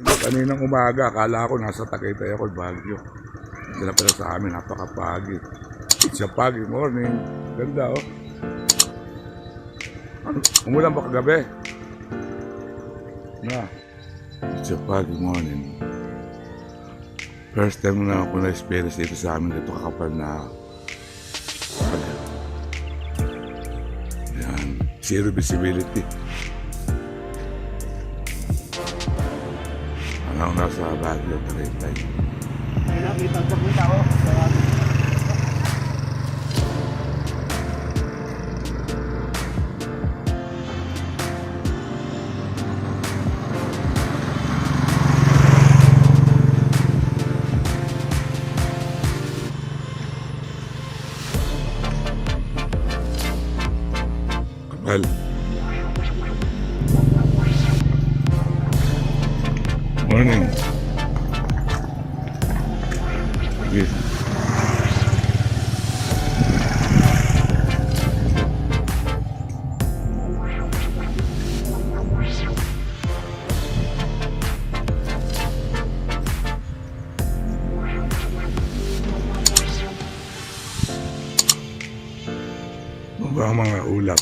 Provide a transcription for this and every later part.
Kaninang umaga, akala ko nasa Tagaytay ako, Baguio. Dala pala sa amin, napakapagi. It's a pagi morning. Ganda, oh. Umulan ba kagabi? Na. It's a pagi morning. First time na ako na-experience dito sa amin, dito kakapal na pagi. Yan. Zero visibility. Ano nasa Baguio, Tagaytay. Nakita ko yung tao. Kapal. Morning. Yes. Mga ulap.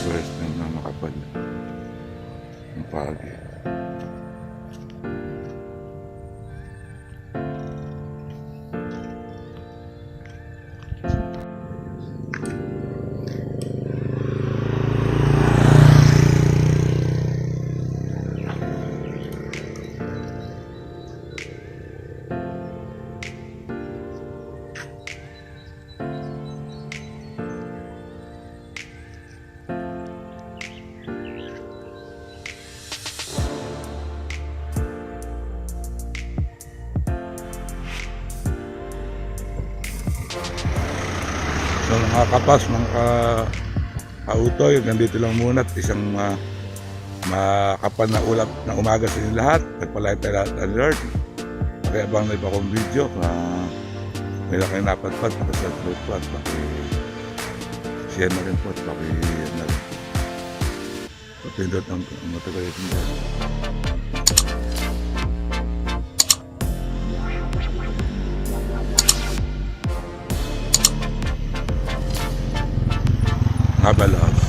First time na makapal ng pagi. So mga kapas, mga kautoy, nandito lang muna at isang makapal na ulap na umaga sa inyo lahat. Nagpalight alert. Pakiabang na iba kong video. May lang kayo napadpad, pakisubscribe po at pakishare na rin po at pakishare na rin po. Pagpindot ang notification dyan. Abalos.